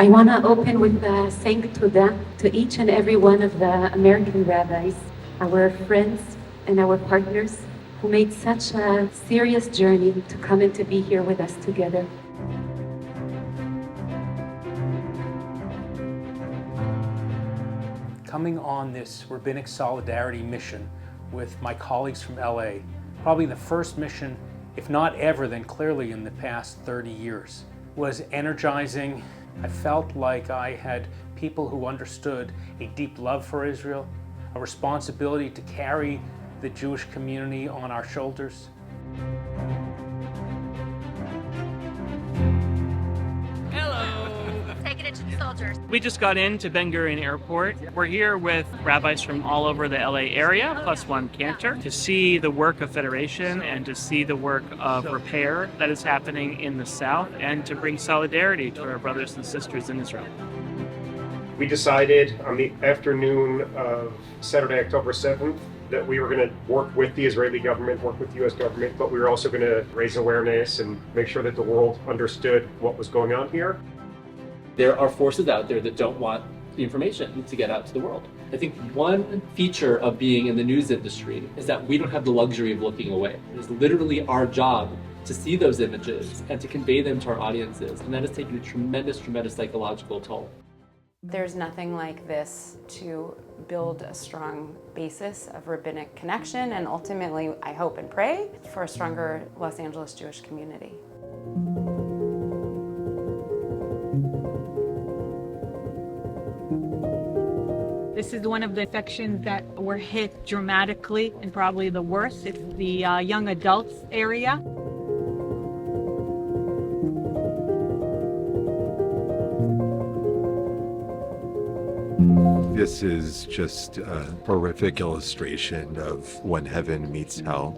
I want to open with saying todah to each and every one of the American rabbis, our friends and our partners who made such a serious journey to come and to be here with us together. Coming on this rabbinic solidarity mission with my colleagues from LA, probably the first mission, if not ever, then clearly in the past 30 years, was energizing. I felt like I had people who understood a deep love for Israel, a responsibility to carry the Jewish community on our shoulders. Taking it to the soldiers. We just got into Ben Gurion Airport. We're here with rabbis from all over the LA area, plus one Kesher, to see the work of Federation and to see the work of repair that is happening in the South and to bring solidarity to our brothers and sisters in Israel. We decided on the afternoon of Saturday, October 7th, that we were going to work with the Israeli government, work with the U.S. government, but we were also going to raise awareness and make sure that the world understood what was going on here. There are forces out there that don't want the information to get out to the world. I think one feature of being in the news industry is that we don't have the luxury of looking away. It is literally our job to see those images and to convey them to our audiences, and that has taken a tremendous, tremendous psychological toll. There's nothing like this to build a strong basis of rabbinic connection and ultimately, I hope and pray, for a stronger Los Angeles Jewish community. This is one of the sections that were hit dramatically and probably the worst. It's the young adults area. This is just a horrific illustration of when heaven meets hell.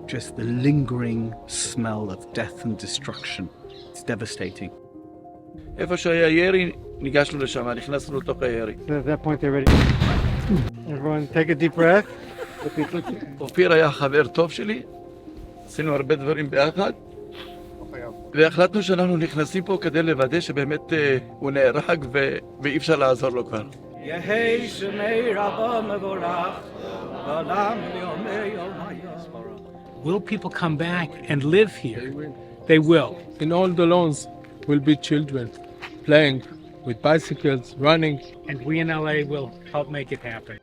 Just the lingering smell of death and destruction. It's devastating. איפה שהיה ירי, ניגשנו לשם, נכנסנו לתוך הירי. At that point they're ready. Everyone take a deep breath. אופיר היה חבר טוב שלי, עשינו הרבה דברים ביחד, והחלטנו שאנחנו נכנסים פה כדי לוודא שבאמת הוא נהרג ואי אפשר לעזור לו כבר. יהי שמי רבו מבורך, בעולם יומי יומי. Will people come back and live here? They will. In all the lawns will be children playing with bicycles, running. And we in LA will help make it happen.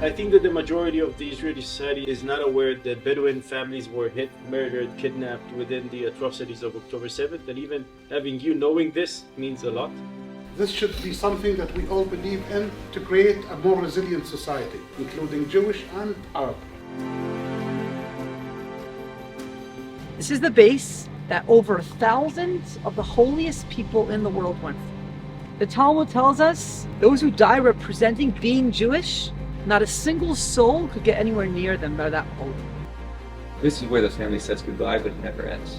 I think that the majority of the Israeli society is not aware that Bedouin families were hit, murdered, kidnapped within the atrocities of October 7th, and even having you knowing this means a lot. This should be something that we all believe in to create a more resilient society, including Jewish and Arab. This is the base that over thousands of the holiest people in the world went through. The Talmud tells us those who die representing being Jewish, not a single soul could get anywhere near them. They're that holy. This is where the family says goodbye, but it never ends.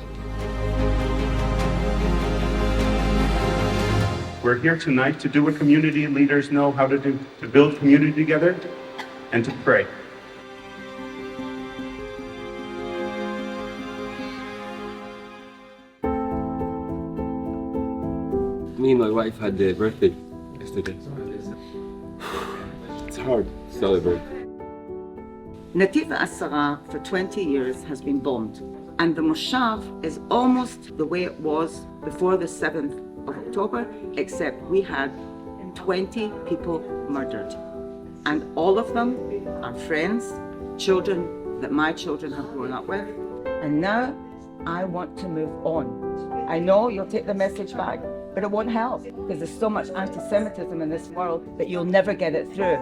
We're here tonight to do what community leaders know how to do, to build community together and to pray. Me and my wife had the birthday yesterday. It's hard to celebrate. Nativ Asara for 20 years has been bombed, and the Moshav is almost the way it was before the 7th of October, except we had 20 people murdered. And all of them are friends, children that my children have grown up with. And now I want to move on. I know you'll take the message back, but it won't help because there's so much anti-Semitism in this world that you'll never get it through.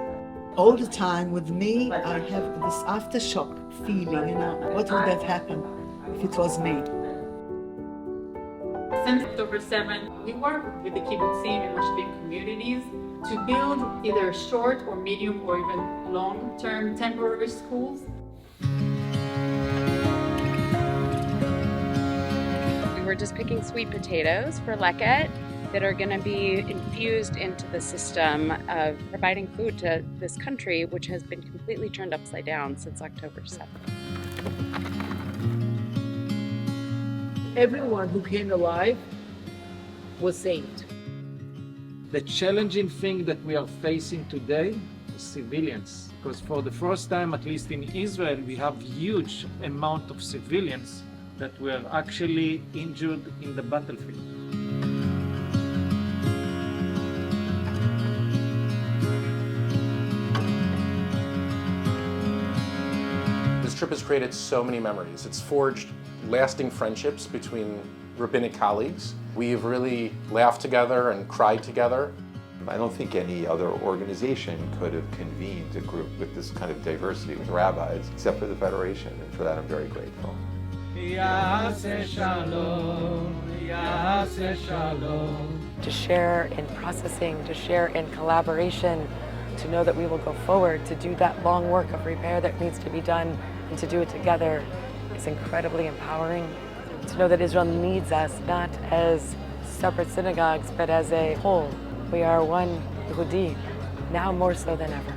All the time with me, I have this aftershock feeling, what would have happened if it was me? Since October 7th, we work with the kibbutzim and Mashpim communities to build either short or medium or even long-term temporary schools. We were just picking sweet potatoes for leket that are going to be infused into the system of providing food to this country, which has been completely turned upside down since October 7th. Everyone who came alive was saved. The challenging thing that we are facing today is civilians, because for the first time, at least in Israel, we have huge amount of civilians that were actually injured in the battlefield. This trip has created so many memories. It's forged lasting friendships between rabbinic colleagues. We've really laughed together and cried together. I don't think any other organization could have convened a group with this kind of diversity with rabbis, except for the Federation, and for that I'm very grateful. To share in processing, to share in collaboration, to know that we will go forward, to do that long work of repair that needs to be done, and to do it together is incredibly empowering. To know that Israel needs us not as separate synagogues, but as a whole. We are one Yehudi, now more so than ever.